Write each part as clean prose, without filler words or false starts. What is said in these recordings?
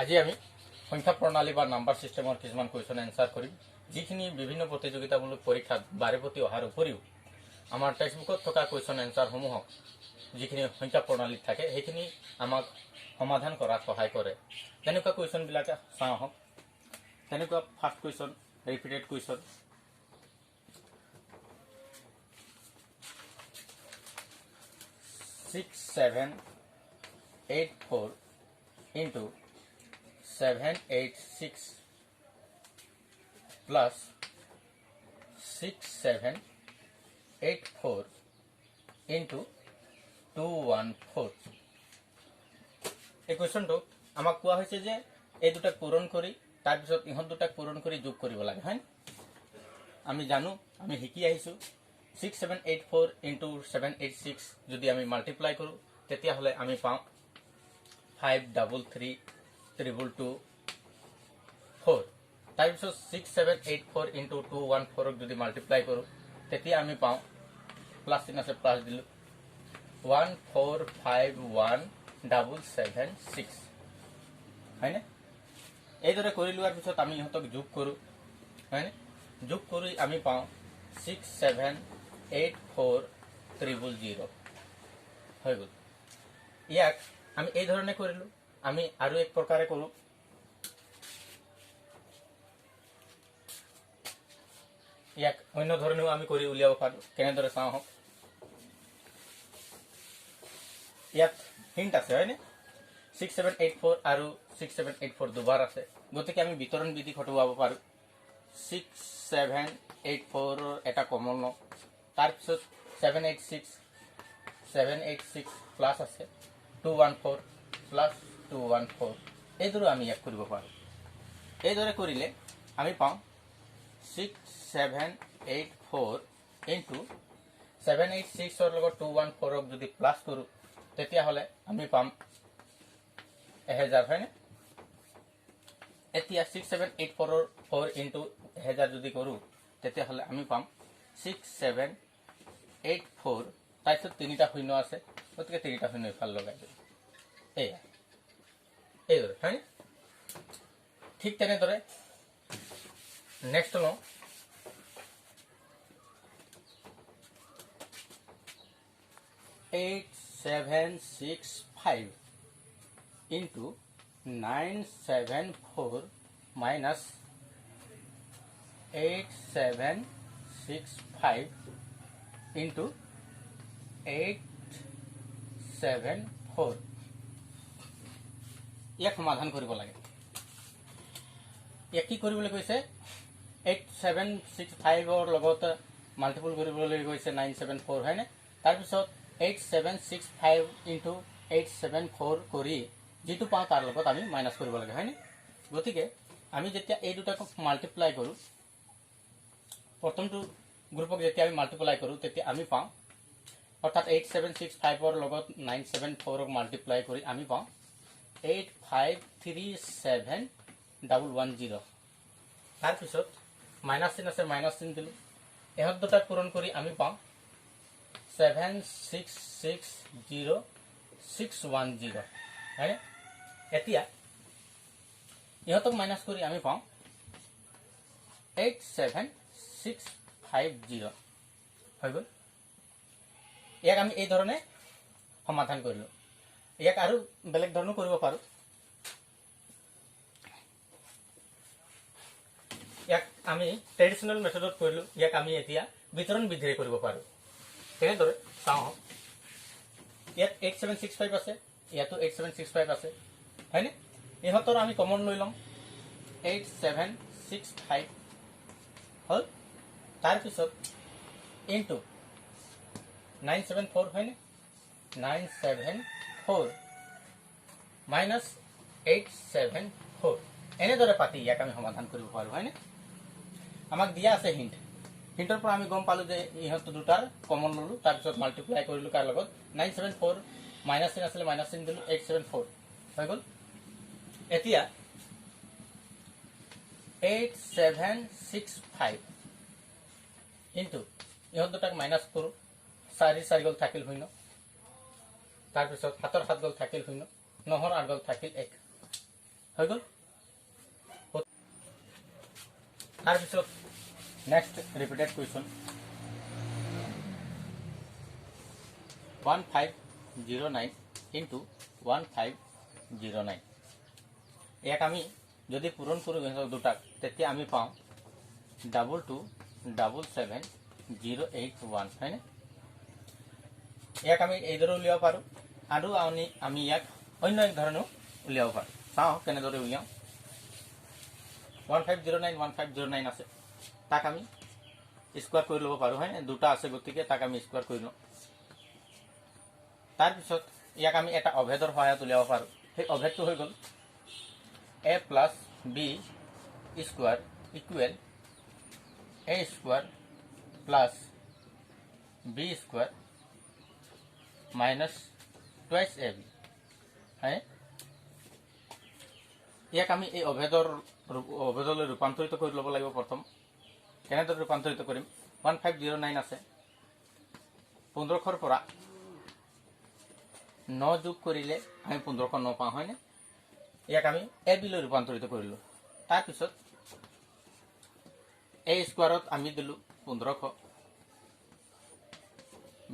আজি আমি সংখ্যা প্ৰণালী বা নাম্বাৰ সিস্টেমৰ কিছুমান কুৱেশ্যন এনসাৰ কৰিম যিখিনি বিভিন্ন প্ৰতিযোগিতামূলক পৰীক্ষাত বাৰে প্ৰতি অহাৰ উপৰিও আমাৰ টেক্সটবুকত থকা কুৱেশ্যন এনসাৰসমূহক যিখিনি সংখ্যা প্ৰণালীত থাকে সেইখিনি আমাক সমাধান কৰাত সহায় কৰে। তেনেকুৱা কুৱেশ্যনবিলাক চাওঁ আহক। তেনেকুৱা first question repeated question. 6784 into 786 plus 6784 into 214 এই কুৱেশ্যনটো আমাক কোৱা হৈছে যে এই দুটাক পূৰণ কৰি তাৰ পিছত ইহঁত দুটাক পূৰণ কৰি যোগ কৰিব লাগে হয়। আমি জানো আমি শিকি আহিছো 6784 into 786 যদি আমি মাল্টিপ্লাই কৰো তেতিয়া হলে আমি পাম 533224 তাৰ পিছত 6784 into 214 যদি মাল্টিপ্লাই কৰো তেতিয়া আমি পাম প্লাস চিহ্ন আছে প্লাস দিলো 1451776 হয়নে। এইদৰে কৰি লোৱাৰ পিছত আমি ইহঁতক যোগ কৰো হয়নে। যোগ কৰি আমি পাওঁ 6784000 হৈ গ'ল। ইয়াক আমি এই ধৰণে কৰিলো। আমি আৰু এক প্ৰকাৰে কৰো। ইয়াক অন্য ধৰণেও আমি কৰি উলিয়াব পাৰো। কেনেদৰে চাওঁ হওক। ইয়াত হিন্ট আছে হয়নে। 6784 আৰু 6784 দুবাৰ আছে গতিকে আমি বিতৰণ বিধি খটুৱাব পাৰো। 6784 এটা কমন লওঁ তাৰ পিছত 786 প্লাস আছে 214 প্লাস 214 এইদৰে আমি ইয়াক কৰিব পাৰো। এইদৰে কৰিলে আমি পাওঁ 6784 into 786 ৰ লগত 214 ক যদি প্লাস কৰো তেতিয়া হলে আমি পাম 1000 হয়নে। এতিয়া 6784 into 1000 যদি কৰো তেতিয়া হলে আমি পাম 6784 তাৰপিছত তিনিটা শূন্য আছে গতিকে তিনিটা শূন্য ইফাল লগাই দিম এইদৰে হয়নে। ঠিক তেনেদৰে নেক্সট লওঁ 8765 into 974 minus 8765 into 874 ইয়াক সমাধান কৰিব লাগে। ইয়াক কি কৰিবলৈ কৈছে 8765 ৰ লগত মাল্টিপল কৰিবলৈ কৈছে 974 হয়নে। তাৰ পিছত 8765 into 874 কৰি যেটো পাওঁ তাৰ লগত আমি মাইনাস কৰিব লাগে হয়নে। গতিকে আমি যেতিয়া এই দুটাক মাল্টিপ্লাই কৰো প্ৰথমটো গ্ৰুপক যেতিয়া আমি মাল্টিপ্লাই কৰো তেতিয়া আমি পাওঁ অৰ্থাৎ 8765 ৰ লগত 974 ক মাল্টিপ্লাই কৰি আমি পাওঁ 8537110 তাৰ পিছত মাইনাস চিন আছে মাইনাস চিন দিলো এহত দুটাক পূৰণ কৰি আমি পাওঁ 7660 হয়নে। এতিয়া ইহঁতক মাইনাস কৰি আমি পাওঁ 87650 হৈ গ'ল। ইয়াক আমি এই ধৰণে সমাধান কৰিলো। ইয়াক আৰু বেলেগ ধৰণে কৰিব পাৰো। ইয়াক আমি ট্ৰেডিশনেল মেথডত কৰিলো। ইয়াক আমি এতিয়া বিতৰণ বিধিৰে কৰিব পাৰো। কেনেদৰে চাওঁ ইয়াত 8765 আছে ইয়াতো 8765 আছে হয়নে। ইহঁতৰ আমি কমন লৈ লওঁ 8765 হল তাৰ পিছত ইনটু 974 হয়নে 974 মাইনাস 874 এনেদৰে পাতি ইয়াক আমি সমাধান কৰিব পাৰো হয়নে। আমাক দিয়া আছে হিন্ট। হিন্টৰ পৰা আমি গম পালো যে ইহঁত দুটাৰ কমন ললো তাৰ পিছত মাল্টিপ্লাই কৰিলো কাৰ লগত 974 মাইনাস চিন আছিল মাইনাস চিন দিলো 874 হৈ গ'ল। এতিয়া 8765 ইনটু ইহঁত দুটাক মাইনাস কৰো 4 গ'ল থাকিল শূন্য তাৰ পিছত 7 গ'ল থাকিল শূন্য 9 8 গ'ল থাকিল 1 হৈ গ'ল। তাৰপিছত নেক্সট ৰিপিটেড কুৱেশ্যন 1509 ইন্টু 1509 ইয়াক আমি যদি পূৰণ কৰোঁ ইহঁতক দুটাক তেতিয়া আমি পাওঁ 227708 হয়নে? ইয়াক আমি এইদৰে উলিয়াব পাৰোঁ আৰু আমি ইয়াক অন্য এক ধৰণেও উলিয়াব পাৰোঁ। চাওঁ কেনেদৰে উলিয়াওঁ। 1509 আছে, তাক আমি স্কোৱাৰ কৰি ল'ব পাৰোঁ হয়নে? দুটা আছে গতিকে তাক আমি স্কোৱাৰ কৰি লওঁ। তাৰপিছত ইয়াক আমি এটা অভেদৰ সহায়ত উলিয়াব পাৰোঁ। সেই অভেদটো হৈ গ'ল a plus B square equal a square plus B square minus twice ab হয়। ইয়াক আমি এই অভেদলৈ ৰূপান্তৰিত কৰি ল'ব লাগিব। প্ৰথম কেনেদৰে ৰূপান্তৰিত কৰিম? 1509 আছে, 1500 পৰা 9 যোগ কৰিলে আমি 1509 পাওঁ হয়নে? ইয়াক আমি এ বিলৈ ৰূপান্তৰিত কৰিলোঁ। তাৰপিছত এ স্কোৱাৰত আমি দিলোঁ 1500,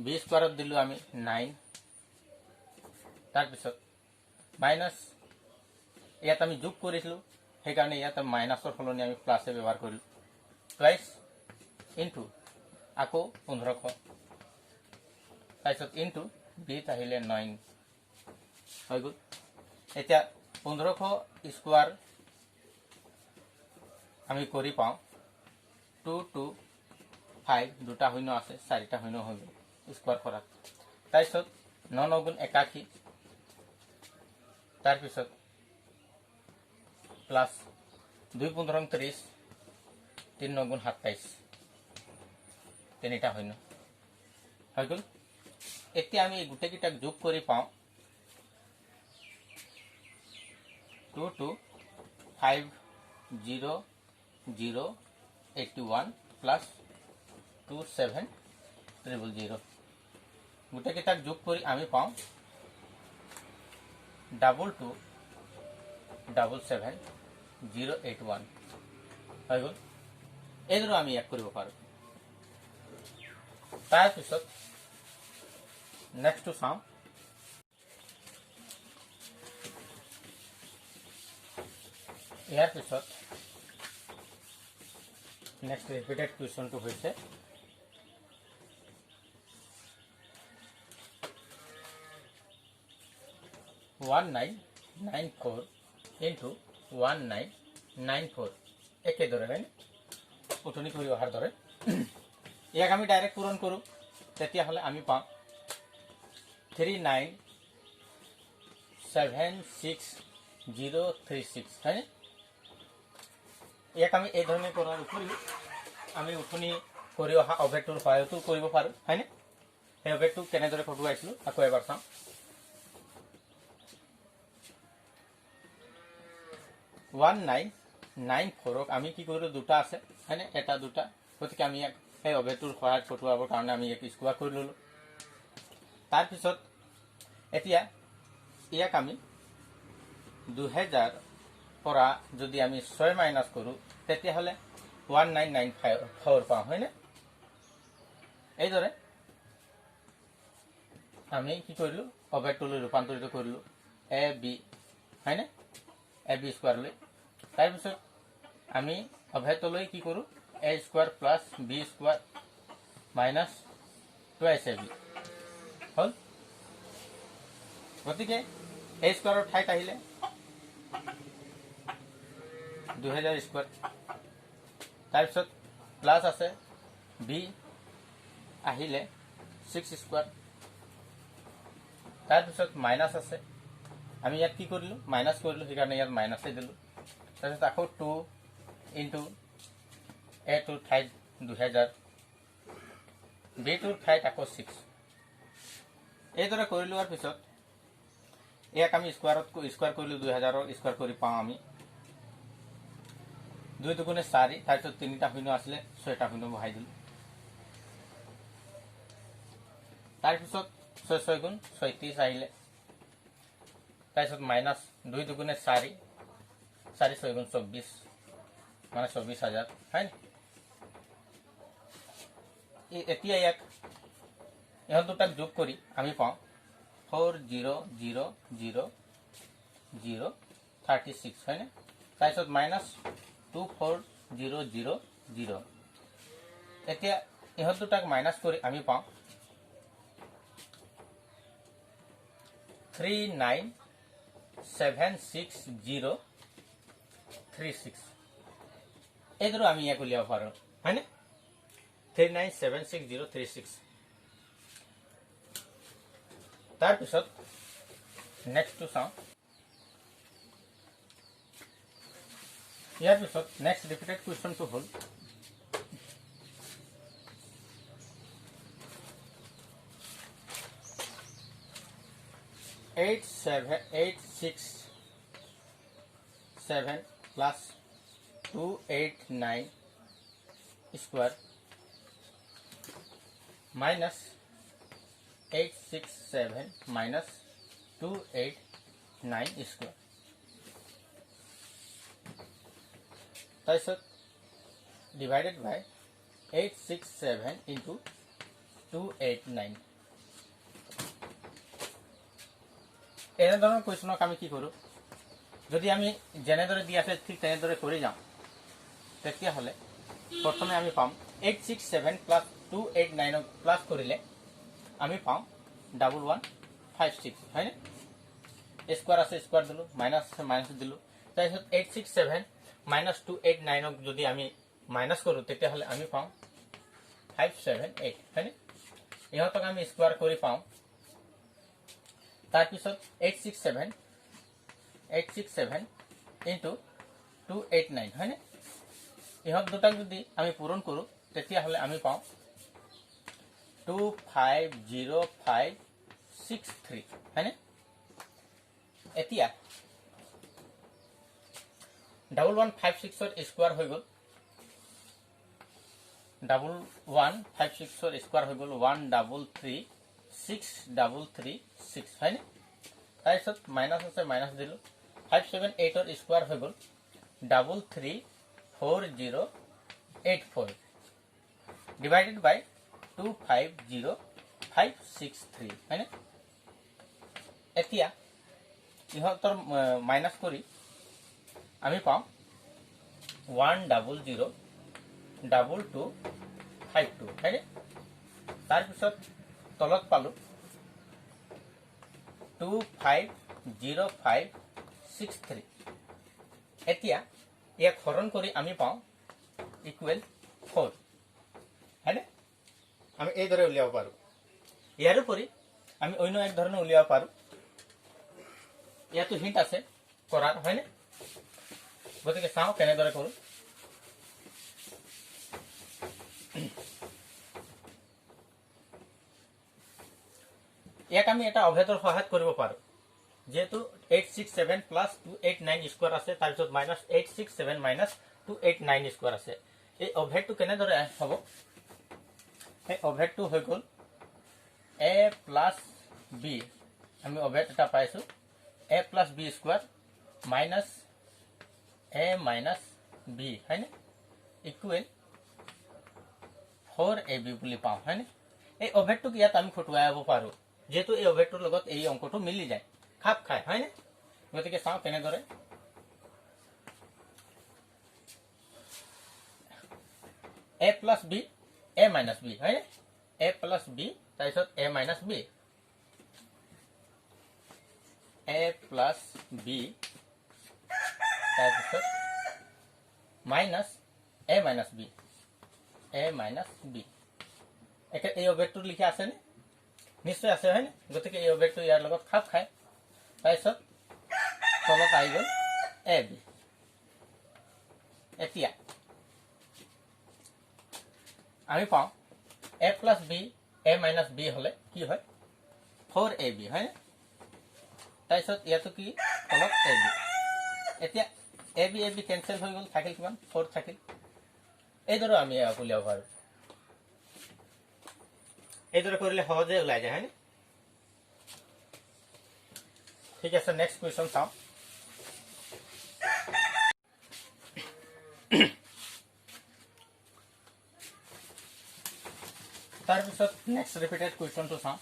বি স্কোৱাৰত দিলোঁ আমি 9, তাৰপিছত মাইনাছ ইয়াত আমি যোগ কৰিছিলোঁ সেইকাৰণে ইয়াত মাইনাছৰ সলনি আমি প্লাছে ব্যৱহাৰ কৰিলোঁ। টুৱাইছ ইনটু আকৌ 1500, তাৰপিছত ইনটু বিত আহিলে 9 হৈ গ'ল। এতিয়া 1500 স্কোৱাৰ আমি কৰি পাওঁ 225, দুটা শূন্য আছে, 4টা শূন্য হৈ গ'ল স্কোৱাৰ কৰাত। তাৰপিছত 9 9 গুণ 81, তাৰপিছত প্লাছ 2 15 30, 3 9 গুণ 27, 3টা শূন্য হৈ গ'ল। এতিয়া আমি গোটেইকেইটাক যোগ কৰি পাওঁ 2250,081 প্লাছ 27000। গোটেইকেইটাক যোগ কৰি আমি পাওঁ 2277,081 হৈ গ'ল। এইদৰে আমি ইয়াক কৰিব পাৰোঁ। তাৰপিছত নেক্সটটো চাওঁ। ইয়াৰ পিছত নেক্সট ৰিপিটেড কুৱেশ্যনটো হৈছে 1994 ইনটু 1994 একেদৰে হয় উঠনি কৰি অহাৰ দৰে। ইয়াক আমি ডাইৰেক্ট পূৰণ কৰোঁ তেতিয়াহ'লে আমি পাম 3976,036 হয়নে? ইয়াক আমি এই ধৰণে কৰাৰ উপৰিও আমি উঠনি কৰি অহা অভেদটোৰ সহায়তো কৰিব পাৰোঁ হয়নে? সেই অভেদটো কেনেদৰে খটুৱাইছিলোঁ আকৌ এবাৰ চাওঁ। 1994ক আমি কি কৰিলোঁ? দুটা আছে হয়নে? এটা দুটা, গতিকে আমি ইয়াক সেই অভেদটোৰ সহায়ত খটুৱাবৰ কাৰণে আমি ইয়াক স্কোৱাৰ কৰি ল'লোঁ। তাৰপিছত এতিয়া ইয়াক আমি 2000 পৰা যদি আমি 6 মাইনাছ কৰোঁ তেতিয়াহ'লে 1994 পাওঁ হয়নে? এইদৰে আমি কি কৰিলোঁ? অভেদটোলৈ ৰূপান্তৰিত কৰিলোঁ এ বি হয়নে? এ বি স্কোৱাৰলৈ। তাৰপিছত আমি অভেদটোলৈ কি কৰোঁ? A square plus B square minus twice A B হ'ল। গতিকে এ স্কোৱাৰৰ ঠাইত আহিলে 2000 স্কোৱাৰ, তাৰপিছত প্লাছ আছে বি আহিলে 6 স্কোৱাৰ, তাৰপিছত মাইনাছ আছে, আমি ইয়াত কি কৰিলোঁ? মাইনাছ কৰিলোঁ, সেইকাৰণে ইয়াত মাইনাছেই দিলোঁ। তাৰপিছত আকৌ 2 ইনটু এটোৰ ঠাইত 2000, বিটোৰ ঠাইত আকৌ 6। এইদৰে কৰি লোৱাৰ পিছত ইয়াক আমি স্কোৱাৰ কৰিলোঁ। 2000ৰ স্কোৱাৰ কৰি পাওঁ আমি 2 দুগুণে 4, তাৰপিছত 3টা শূন্য আছিলে, 6টা শূন্য বহাই দিলোঁ। তাৰপিছত 6 6 গুণ 36 আহিলে, তাৰপিছত মাইনাছ 2 দুগুণে 4, 400 গুণ 24 মানে 24,000 হয় নি এতিয়া ইয়াক ইহঁত দুটাক যোগ কৰি আমি পাওঁ 400,036 হয় নে তাৰপিছত মাইনাছ 24,000 এতিয়া ইহঁত দুটাক মাইনাছ কৰি আমি পাওঁ 39,760,36 এইদৰে আমি ইয়াক উলিয়াব পাৰোঁ হয়নে 39,760,36 তাৰপিছত নেক্সটটো চাওঁ ইয়াৰ পিছত নেক্সট ৰিপিটেড কুৱেশ্যনটো হ'ল Eight six seven plus 289 square minus 867 minus 289 square. তাৰপিছত divided by 867 into 289. এনেধৰণৰ কুৱেশ্যনক আমি কি কৰোঁ যদি আমি যেনেদৰে দি আছে ঠিক তেনেদৰে কৰি যাওঁ তেতিয়াহ'লে প্ৰথমে আমি পাম 867 প্লাছ 289 প্লাছ কৰিলে আমি পাম 1156 হয়নে স্কোৱাৰ আছে স্কোৱাৰ দিলোঁ মাইনাছ আছে মাইনাছ দিলোঁ তাৰপিছত 867 মাইনাছ 289 যদি আমি মাইনাছ কৰোঁ তেতিয়াহ'লে আমি পাম 578 হয়নে ইহঁতক আমি স্কোৱাৰ কৰি পাওঁ তাৰপিছত 867 into 289 হয়নে ইহঁত দুটাক যদি আমি পূৰণ কৰোঁ তেতিয়াহ'লে আমি পাওঁ 250563 হয়নে এতিয়া 1156 স্কোৱাৰ হৈ গ'ল 1156 স্কোৱাৰ হৈ গ'ল 133,633 হয়নে তাৰপিছত মাইনাছ আছে মাইনাছ দিলোঁ 578 স্কোৱাৰ হৈ গ'ল 334084 ডিভাইডেড বাই 250563 হয়নে এতিয়া ইহঁতৰ মাইনাছ কৰি আমি পাওঁ 1002252 হয়নে তাৰপিছত তলত পালোঁ 250563 এতিয়া ইয়াক হৰণ কৰি আমি পাওঁ ইকুৱেল 4 হয়নে আমি এইদৰে উলিয়াব পাৰোঁ ইয়াৰ উপৰি আমি অন্য এক ধৰণে উলিয়াব পাৰোঁ ইয়াতো হিণ্ট আছে কৰাৰ হয়নে গতিকে চাওঁ কেনেদৰে কৰোঁ ইয়াক আমি এটা অভেদৰ সহায়ত কৰিব পাৰোঁ যেহেতু 867 প্লাছ 289 স্কোৱাৰ আছে তাৰপিছত মাইনাছ 867 মাইনাছ 289 স্কোৱাৰ আছে এই অভেদটো কেনেদৰে হ'ব এই অভেদটো হৈ গ'ল a প্লাছ বি আমি অভেদ এটা পাইছোঁ a plus B square minus a minus B হয়নে ইকুৱেল 4ab বুলি পাওঁ হয়নে এই অভেদটোক ইয়াত আমি খটুৱাই ল'ব পাৰোঁ যেহেতু এই অভেদটোৰ লগত এই অংকটো মিলি যায় খাপ খায় হয়নে গতিকে চাওঁ কেনেদৰে a plus B a minus B হয়নে a প্লাছ বি তাৰপিছত a minus B a plus B তাৰপিছত minus a minus B a minus B একে এই অভেদটো লিখা আছেনে নিশ্চয় আছে হয়নে গতিকে এই অভেদটো ইয়াৰ লগত খাপ খায় তাৰপিছত তলত আহি গ'ল এ বি এতিয়া আমি পাওঁ A plus B A minus B হ'লে কি হয় 4ab হয়নে তাৰপিছত ইয়াতো কি তলত এ বি এতিয়া এ বি কেঞ্চেল হৈ গ'ল থাকিল কিমান 4 থাকিল এইদৰে আমি উলিয়াব পাৰোঁ এইদৰে কৰিলে সহজে ওলাই যায় হয়নে ঠিক আছে নেক্সট কুৱেশ্যন চাওঁ তাৰপিছত নেক্সট ৰিপিটেড কুৱেশ্যনটো চাওঁ।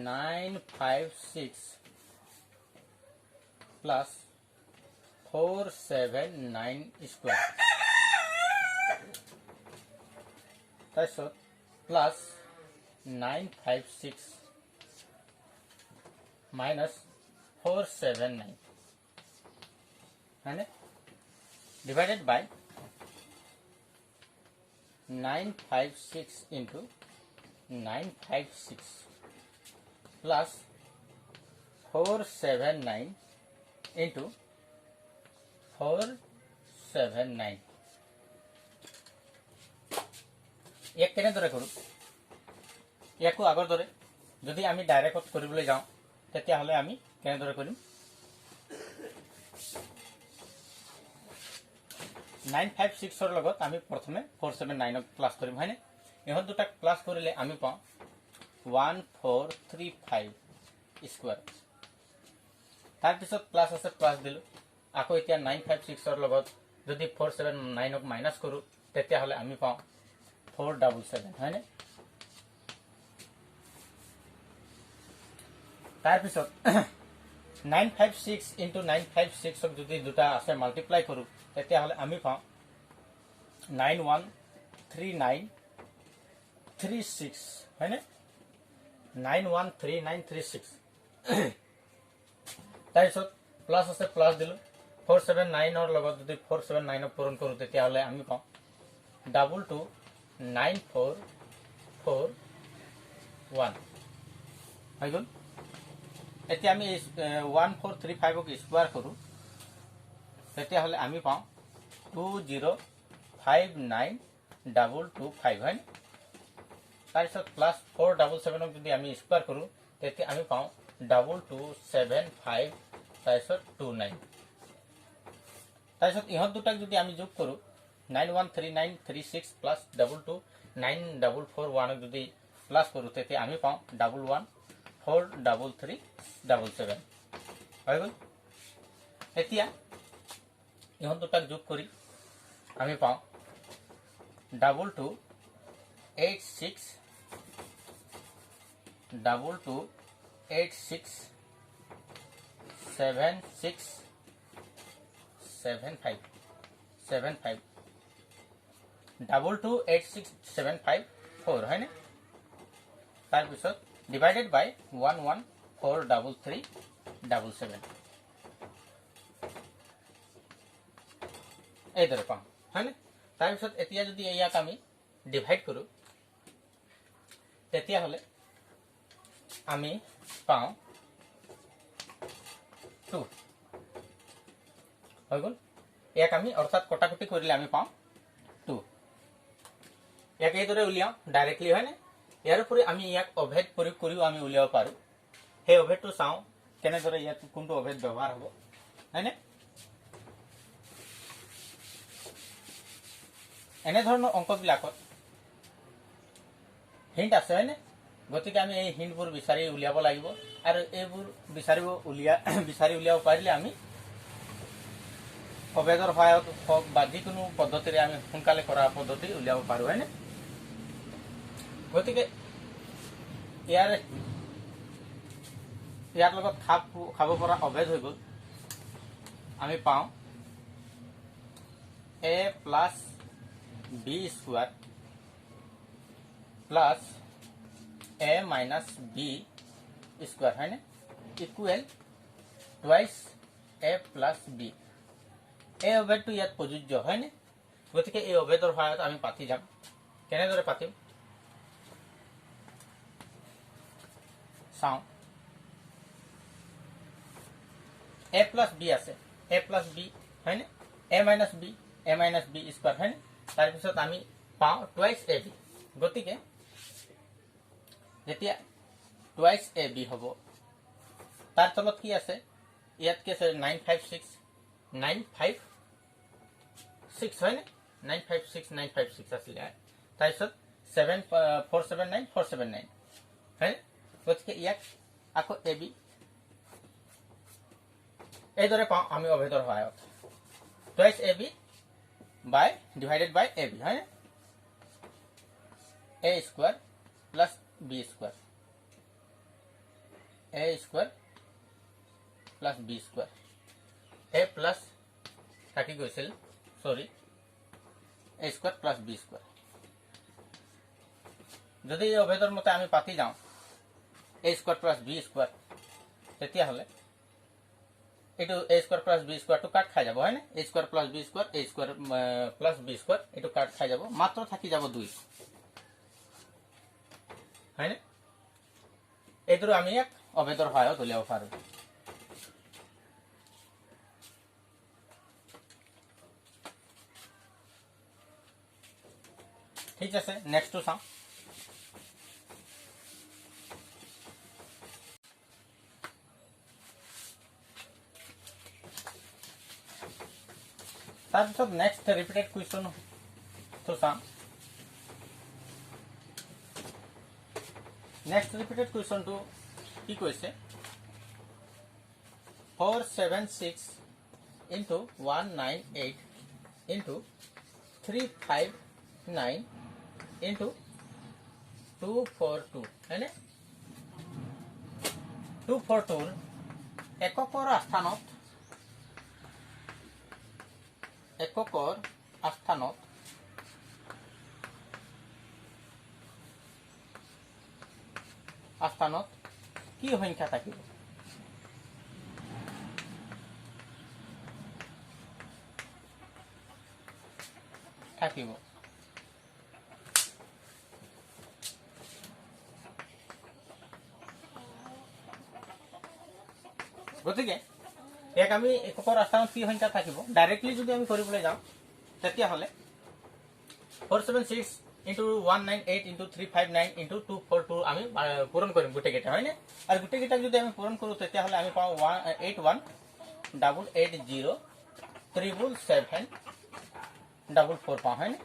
Nine five six plus 479 square তাৰপিছত প্লাছ 956 মাইনাছ 479 হয়নে ডিভাইডেড বাই 956 ইন্টু 956 প্লাছ 479 ইন্টু 479 ইয়াক কেনেদৰে কৰোঁ ইয়াকো আগৰ দৰে যদি আমি ডাইৰেক্টত কৰিবলৈ যাওঁ তেতিয়াহ'লে আমি কেনেদৰে কৰিম 956 লগত আমি প্ৰথমে 479 প্লাস কৰিম হয়নে ইহঁত দুটাক প্লাস কৰিলে আমি পাওঁ 1435 স্কোয়াৰ তাৰপিছত প্লাস আছে প্লাস দিলোঁ আকৌ এতিয়া 956 লগত যদি 479 মাইনাস কৰোঁ তেতিয়াহ'লে আমি পাওঁ 477 হয়নে তাৰপিছত 956 ইনটু 956 যদি দুটা আছে মাল্টিপ্লাই কৰোঁ তেতিয়াহ'লে আমি পাওঁ 913936 হয়নে 913936 তাৰপিছত প্লাস আছে প্লাস দিলোঁ 479 লগত যদি 479 পূৰণ কৰোঁ তেতিয়াহ'লে আমি পাওঁ 2294441 হৈ গ'ল এতিয়া আমি 1435 স্কোয়ার কৰোঁ তেতিয়াহ'লে আমি পাওঁ 2059225 হয় তাৰপিছত প্লাস 477 যদি আমি স্কোয়াৰ কৰোঁ তেতিয়া আমি পাওঁ 2275 তাৰপিছত 29 তাৰপিছত ইহঁত দুটাক যদি আমি যোগ কৰোঁ 913936 প্লাস 2294441 যদি প্লাস কৰোঁ তেতিয়া আমি পাওঁ 114337 হৈ গ'ল এতিয়া ইহঁত দুটাক যোগ কৰি আমি পাওঁ 2286 7675 2286754 হয়নে তাৰপিছত ডিভাইডেড বাই 1143377 এইদৰে পাওঁ হয়নে তাৰপিছত এতিয়া যদি ইয়াক আমি ডিভাইড কৰোঁ তেতিয়াহ'লে আমি পাওঁ 2 হৈ গ'ল ইয়াক আমি অৰ্থাৎ কটাকটি কৰিলে আমি পাওঁ 2 ইয়াক এইদৰে উলিয়াওঁ ডাইৰেক্টলি হয়নে ইয়াৰ উপৰি আমি ইয়াক অভেদ প্ৰয়োগ কৰিও আমি উলিয়াব পাৰোঁ সেই অভেদটো চাওঁ কেনেদৰে ইয়াত কোনটো অভেদ ব্যৱহাৰ হ'ব হয়নে এনে ধৰণৰ অংকবিলাকত হিন্ট আছে হয়নে গতিকে আমি এই হিন্টবোৰ বিচাৰি উলিয়াব লাগিব আৰু এইবোৰ বিচাৰি উলিয়াব পাৰিলে আমি অভেদৰ সহায়ত হওক বা যিকোনো পদ্ধতিৰে আমি সোনকালে কৰা পদ্ধতি উলিয়াব পাৰোঁ হয়নে গতিকে ইয়াৰ লগত খাব পৰা অভেদ হৈ গ'ল আমি পাওঁ a plus b square plus a minus b square হয় না equal twice a plus b এই অভেদটো ইয়াত প্ৰযোজ্য হয় না গতিকে এই অভেদৰ সহায়ত আমি পাতি যাম কেনেদৰে পাতিম চাওঁ a প্লাস b আছে a প্লাস b হয় না a মাইনাস b স্কোয়ার হয় না তাৰপিছত আমি পাওঁ টুৱাইস ab গতিকে যেতিয়া টুৱাইস ab হ'ব তাৰ তলত কি আছে ইয়াত কি আছে 956 হয় না 956 আছিল তাৰপিছত 479 হয় গতিকে ইয়াক আকৌ এ বি এইদৰে পাওঁ আমি অভেদৰ সহায়ত twice A B by divided by A B হয়নে A square plus B square A square plus B square A plus থাকি গৈছিল sorry A square plus B square যদি এই অভেদৰ মতে আমি পাতি যাওঁ A square plus B square তেতিয়াহ'লে এইটো এ স্কোৱাৰ প্লাছ বি স্কোৱাৰটো কাট খাই যাব হয়নে A square plus B square A square plus B square এইটো কাট খাই যাব মাত্ৰ থাকি যাব 2 হয়নে এইটো আমি এক অভেদৰ সহায়ত উলিয়াব পাৰোঁ ঠিক আছে নেক্সটটো চাওঁ তাৰপিছত নেক্সট ৰিপিটেড কুৱেশ্যনটো চাম নেক্সট ৰিপিটেড কুৱেশ্যনটো কি কৈছে 476 into 198 into 359 into 242 হয়নে 242 এককৰ স্থানত কি সংখ্যা থাকিব গতিকে এক আমি এককৰ স্থানত কি সংখ্যা থাকিব ডাইৰেক্টলি যদি আমি কৰিবলৈ যাওঁ তেতিয়াহ'লে 476 into 198 into 359 into 242 আমি পূৰণ কৰিম গোটেইকেইটা হয়নে আৰু গোটেইকেইটাক যদি আমি পূৰণ কৰোঁ তেতিয়াহ'লে আমি পাওঁ 8188077744 পাওঁ হয়নে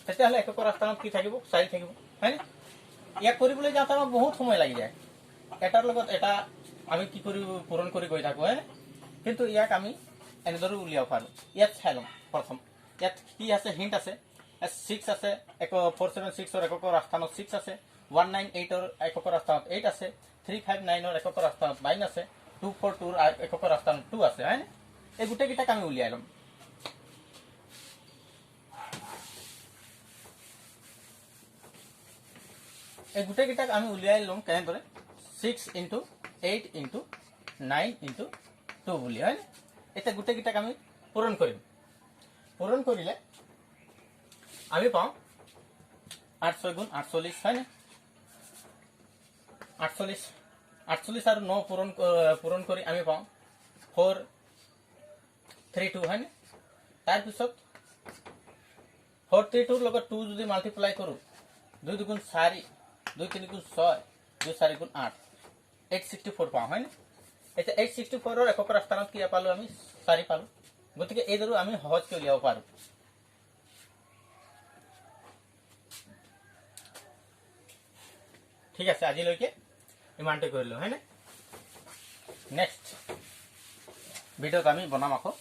তেতিয়াহ'লে এককৰ স্থানত কি থাকিব 4 থাকিব হয়নে ইয়াক কৰিবলৈ যাওঁতে আমাক বহুত সময় লাগি যায় এটাৰ লগত এটা আমি কি কৰি পূৰণ কৰি গৈ থাকোঁ হয়নে কিন্তু ইয়াক আমি এনেদৰে উলিয়াব পাৰোঁ ইয়াত চাই লওঁ প্ৰথম ইয়াত কি আছে হিণ্ট আছে 6 আছে 476 এককৰ স্থানত 6 আছে 198 এককৰ স্থানত 8 আছে 359 এককৰ স্থানত 9 আছে 242 এককৰ স্থানত 2 আছে হয়নে এই গোটেইকেইটাক আমি উলিয়াই ল'ম এই গোটেইকেইটাক আমি উলিয়াই ল'ম কেনেদৰে 6 into 8 into 9 into 2 বুলি হয়নে এতিয়া গোটেইকেইটাক আমি পূৰণ কৰিম পূৰণ কৰিলে আমি পাওঁ 8 6 গুণ 48 হয়নে 48 আৰু 9 পূৰণ কৰি আমি পাওঁ 432 হয়নে তাৰপিছত 432 লগত 2 যদি মাল্টিপ্লাই কৰোঁ 2 2 গুণ 4 2 3 গুণ 6 2 4 গুণ 8 864 পাওঁ হয়নে এতিয়া 864 এককৰ স্থানত কি পালোঁ আমি 4 পালোঁ গতিকে এইদৰে আমি সহজকৈ উলিয়াব পাৰোঁ ঠিক আছে আজিলৈকে ইমানটো কৰিলোঁ হয়নে নেক্সট ভিডিঅ'ত আমি বনাম আকৌ